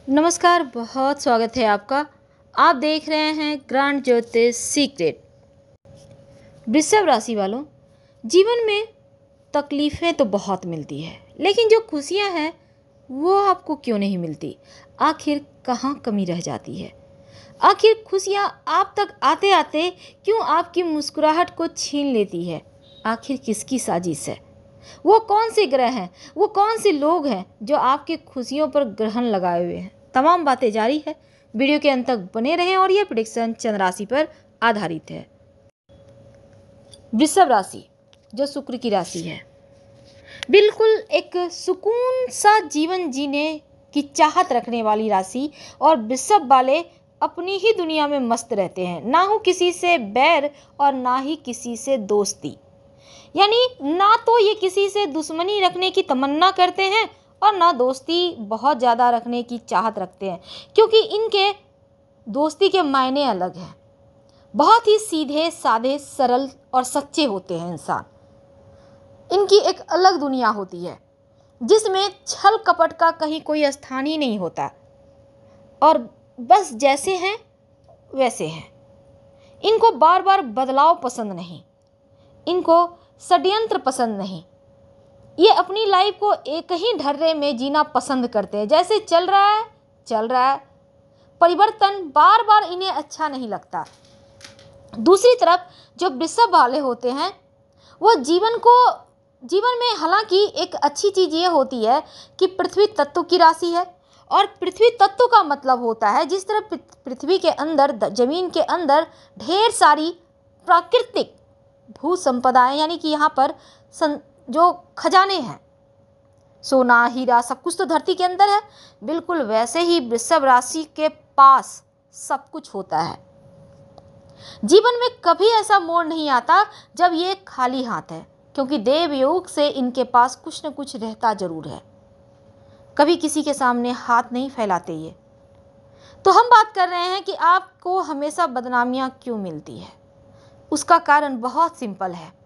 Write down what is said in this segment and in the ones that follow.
नमस्कार, बहुत स्वागत है आपका। आप देख रहे हैं ग्रांड ज्योतिष सीक्रेट। वृषभ राशि वालों, जीवन में तकलीफ़ें तो बहुत मिलती है, लेकिन जो खुशियां हैं वो आपको क्यों नहीं मिलती? आखिर कहाँ कमी रह जाती है? आखिर खुशियां आप तक आते आते क्यों आपकी मुस्कुराहट को छीन लेती है? आखिर किसकी साजिश है? वो कौन से ग्रह हैं? वो कौन से लोग हैं जो आपकी खुशियों पर ग्रहण लगाए हुए हैं? तमाम बातें जारी है। वीडियो के अंत तक बने रहें और यह प्रेडिक्शन चंद्र राशि पर आधारित है। वृषभ राशि जो शुक्र की राशि है, बिल्कुल एक सुकून सा जीवन जीने की चाहत रखने वाली राशि। और वृषभ वाले अपनी ही दुनिया में मस्त रहते हैं, ना हो किसी से बैर और ना ही किसी से दोस्ती। यानी ना तो ये किसी से दुश्मनी रखने की तमन्ना करते हैं और ना दोस्ती बहुत ज़्यादा रखने की चाहत रखते हैं, क्योंकि इनके दोस्ती के मायने अलग हैं। बहुत ही सीधे साधे सरल और सच्चे होते हैं इंसान। इनकी एक अलग दुनिया होती है जिसमें छल कपट का कहीं कोई स्थान ही नहीं होता और बस जैसे हैं वैसे हैं। इनको बार बार बदलाव पसंद नहीं, इनको षड्यंत्र पसंद नहीं। ये अपनी लाइफ को एक ही ढर्रे में जीना पसंद करते हैं, जैसे चल रहा है। परिवर्तन बार बार इन्हें अच्छा नहीं लगता। दूसरी तरफ जो वृषभ वाले होते हैं वो जीवन में हालांकि एक अच्छी चीज़ ये होती है कि पृथ्वी तत्व की राशि है। और पृथ्वी तत्व का मतलब होता है जिस तरह पृथ्वी के अंदर, जमीन के अंदर ढेर सारी प्राकृतिक भू संपदाएं, यानी कि यहाँ पर जो खजाने हैं, सोना हीरा सब कुछ तो धरती के अंदर है, बिल्कुल वैसे ही वृषभ राशि के पास सब कुछ होता है। जीवन में कभी ऐसा मोड़ नहीं आता जब ये खाली हाथ है, क्योंकि देवयोग से इनके पास कुछ न कुछ रहता जरूर है। कभी किसी के सामने हाथ नहीं फैलाते ये। तो हम बात कर रहे हैं कि आपको हमेशा बदनामियां क्यों मिलती है। उसका कारण बहुत सिंपल है।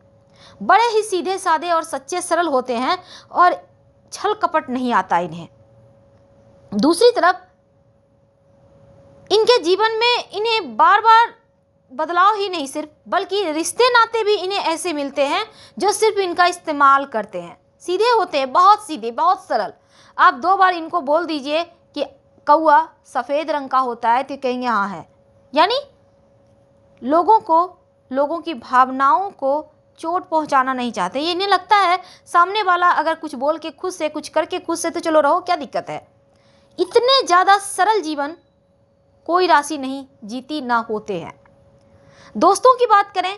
बड़े ही सीधे साधे और सच्चे सरल होते हैं और छल कपट नहीं आता इन्हें। दूसरी तरफ इनके जीवन में इन्हें बार बार बदलाव ही नहीं सिर्फ, बल्कि रिश्ते नाते भी इन्हें ऐसे मिलते हैं जो सिर्फ इनका इस्तेमाल करते हैं। सीधे होते हैं, बहुत सीधे, बहुत सरल। आप 2 बार इनको बोल दीजिए कि कौआ सफ़ेद रंग का होता है तो कहेंगे हाँ है। यानी लोगों की भावनाओं को चोट पहुंचाना नहीं चाहते। ये इन्हें लगता है सामने वाला अगर कुछ बोल के खुश से, कुछ करके खुश से, तो चलो रहो, क्या दिक्कत है। इतने ज़्यादा सरल जीवन कोई राशि नहीं जीती ना होते हैं। दोस्तों की बात करें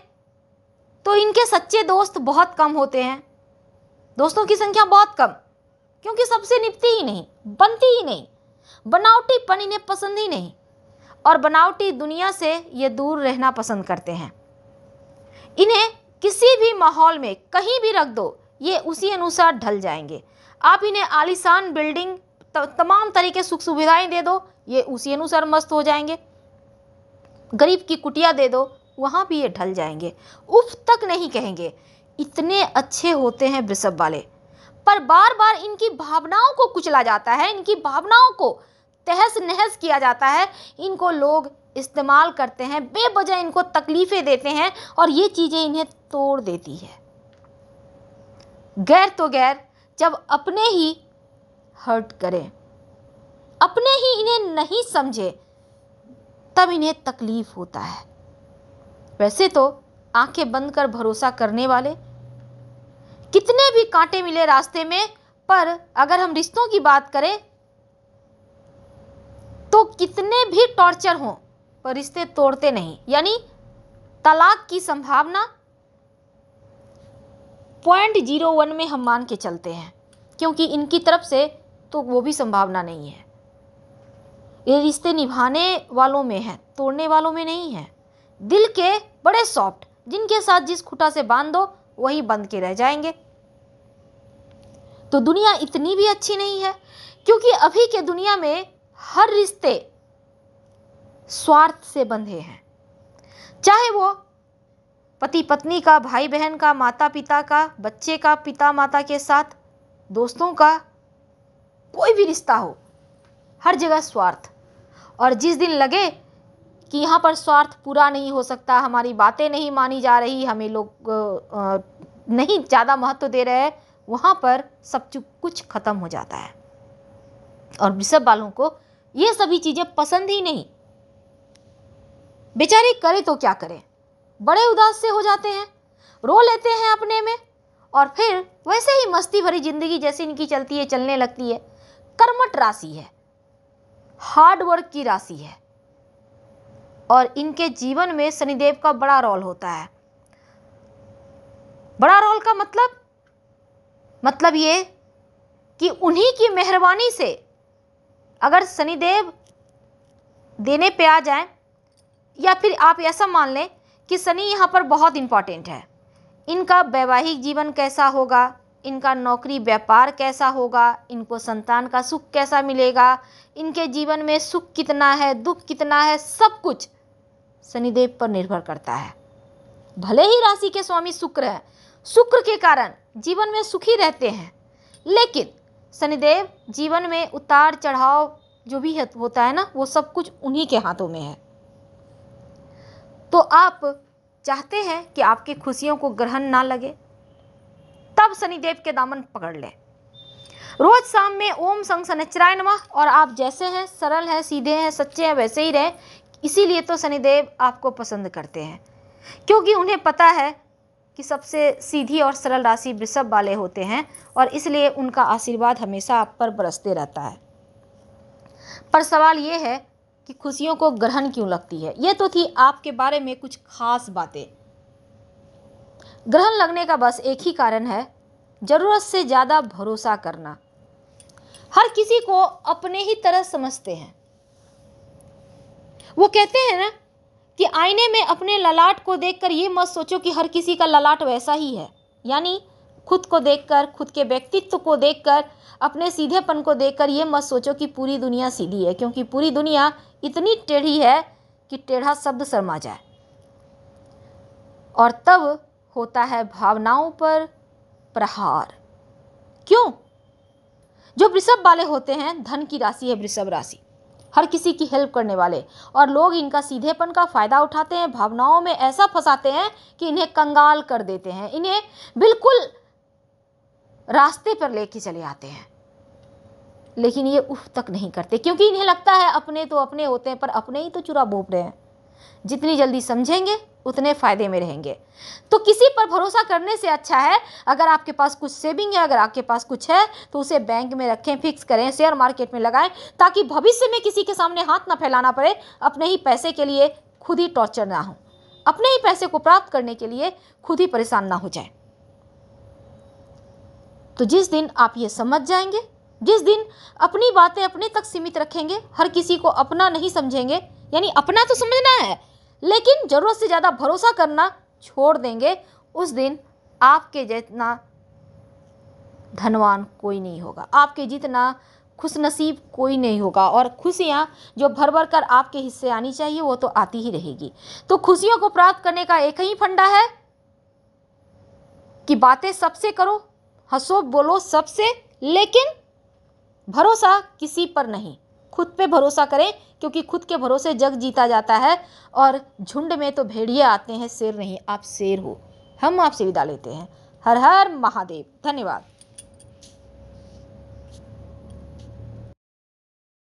तो इनके सच्चे दोस्त बहुत कम होते हैं। दोस्तों की संख्या बहुत कम, क्योंकि सबसे निपती ही नहीं, बनती ही नहीं। बनावटीपन इन्हें पसंद ही नहीं और बनावटी दुनिया से ये दूर रहना पसंद करते हैं। इन्हें किसी भी माहौल में कहीं भी रख दो, ये उसी अनुसार ढल जाएंगे। आप इन्हें आलीशान बिल्डिंग, तमाम तरीके सुख सुविधाएं दे दो, ये उसी अनुसार मस्त हो जाएंगे। गरीब की कुटिया दे दो, वहाँ भी ये ढल जाएंगे, उफ तक नहीं कहेंगे। इतने अच्छे होते हैं वृषभ वाले, पर बार बार इनकी भावनाओं को कुचला जाता है, इनकी भावनाओं को तहस नहस किया जाता है। इनको लोग इस्तेमाल करते हैं, बेवजह इनको तकलीफ़ें देते हैं और ये चीज़ें इन्हें तोड़ देती है। गैर तो गैर, जब अपने ही हर्ट करें, अपने ही इन्हें नहीं समझे, तब इन्हें तकलीफ होता है। वैसे तो आंखें बंद कर भरोसा करने वाले, कितने भी कांटे मिले रास्ते में, पर अगर हम रिश्तों की बात करें तो कितने भी टॉर्चर हों पर रिश्ते तोड़ते नहीं। यानी तलाक की संभावना 0.01 में हम मान के चलते हैं, क्योंकि इनकी तरफ से तो वो भी संभावना नहीं है। ये रिश्ते निभाने वालों में है, तोड़ने वालों में नहीं है। दिल के बड़े सॉफ्ट, जिनके साथ जिस खुटा से बांध दो वही बंध के रह जाएंगे। तो दुनिया इतनी भी अच्छी नहीं है, क्योंकि अभी के दुनिया में हर रिश्ते स्वार्थ से बंधे हैं। चाहे वो पति पत्नी का, भाई बहन का, माता पिता का, बच्चे का पिता माता के साथ, दोस्तों का, कोई भी रिश्ता हो, हर जगह स्वार्थ। और जिस दिन लगे कि यहाँ पर स्वार्थ पूरा नहीं हो सकता, हमारी बातें नहीं मानी जा रही, हमें लोग नहीं ज़्यादा महत्व दे रहे हैं, वहाँ पर सब कुछ खत्म हो जाता है। और वृषभ वालों को ये सभी चीज़ें पसंद ही नहीं। बेचारे करे तो क्या करें, बड़े उदास से हो जाते हैं, रो लेते हैं अपने में, और फिर वैसे ही मस्ती भरी जिंदगी जैसे इनकी चलती है चलने लगती है। कर्मठ राशि है, हार्ड वर्क की राशि है, और इनके जीवन में शनिदेव का बड़ा रोल होता है। बड़ा रोल का मतलब ये कि उन्हीं की मेहरबानी से अगर शनिदेव देने पे आ जाए, या फिर आप ऐसा मान लें कि शनि यहाँ पर बहुत इंपॉर्टेंट है। इनका वैवाहिक जीवन कैसा होगा, इनका नौकरी व्यापार कैसा होगा, इनको संतान का सुख कैसा मिलेगा, इनके जीवन में सुख कितना है, दुख कितना है, सब कुछ शनिदेव पर निर्भर करता है। भले ही राशि के स्वामी शुक्र हैं, शुक्र के कारण जीवन में सुखी रहते हैं, लेकिन शनिदेव जीवन में उतार चढ़ाव जो भी होता है ना, वो सब कुछ उन्हीं के हाथों में है। तो आप चाहते हैं कि आपकी खुशियों को ग्रहण ना लगे, तब शनिदेव के दामन पकड़ ले। रोज शाम में ओम संग शनिश्चराय नमः, और आप जैसे हैं, सरल हैं, सीधे हैं, सच्चे हैं, वैसे ही रहें। इसीलिए तो शनिदेव आपको पसंद करते हैं, क्योंकि उन्हें पता है कि सबसे सीधी और सरल राशि वृषभ वाले होते हैं, और इसलिए उनका आशीर्वाद हमेशा आप पर बरसते रहता है। पर सवाल ये है कि खुशियों को ग्रहण क्यों लगती है। ये तो थी आपके बारे में कुछ खास बातें। ग्रहण लगने का बस एक ही कारण है, जरूरत से ज़्यादा भरोसा करना। हर किसी को अपने ही तरह समझते हैं। वो कहते हैं ना कि आईने में अपने ललाट को देखकर ये मत सोचो कि हर किसी का ललाट वैसा ही है। यानी खुद को देखकर, खुद के व्यक्तित्व को देखकर, अपने सीधेपन को देखकर ये मत सोचो कि पूरी दुनिया सीधी है, क्योंकि पूरी दुनिया इतनी टेढ़ी है कि टेढ़ा शब्द शर्मा जाए। और तब होता है भावनाओं पर प्रहार। क्यों? जो वृषभ वाले होते हैं, धन की राशि है वृषभ राशि, हर किसी की हेल्प करने वाले, और लोग इनका सीधेपन का फायदा उठाते हैं, भावनाओं में ऐसा फंसाते हैं कि इन्हें कंगाल कर देते हैं, इन्हें बिल्कुल रास्ते पर लेके चले आते हैं। लेकिन ये उफ तक नहीं करते, क्योंकि इन्हें लगता है अपने तो अपने होते हैं, पर अपने ही तो चुरा भोंक रहे हैं। जितनी जल्दी समझेंगे उतने फायदे में रहेंगे। तो किसी पर भरोसा करने से अच्छा है, अगर आपके पास कुछ सेविंग है, अगर आपके पास कुछ है, तो उसे बैंक में रखें, फिक्स करें, शेयर मार्केट में लगाएं, ताकि भविष्य में किसी के सामने हाथ ना फैलाना पड़े, अपने ही पैसे के लिए खुद ही टॉर्चर ना हो, अपने ही पैसे को प्राप्त करने के लिए खुद ही परेशान ना हो जाए। तो जिस दिन आप ये समझ जाएंगे, जिस दिन अपनी बातें अपने तक सीमित रखेंगे, हर किसी को अपना नहीं समझेंगे, यानी अपना तो समझना है लेकिन जरूरत से ज़्यादा भरोसा करना छोड़ देंगे, उस दिन आपके जितना धनवान कोई नहीं होगा, आपके जितना खुशनसीब कोई नहीं होगा, और खुशियाँ जो भर भर कर आपके हिस्से आनी चाहिए वो तो आती ही रहेगी। तो खुशियों को प्राप्त करने का एक ही फंडा है कि बातें सबसे करो, हंसो बोलो सबसे, लेकिन भरोसा किसी पर नहीं, खुद पे भरोसा करें, क्योंकि खुद के भरोसे जग जीता जाता है। और झुंड में तो भेड़िए आते हैं, शेर नहीं। आप शेर हो। हम आपसे विदा लेते हैं। हर हर महादेव। धन्यवाद।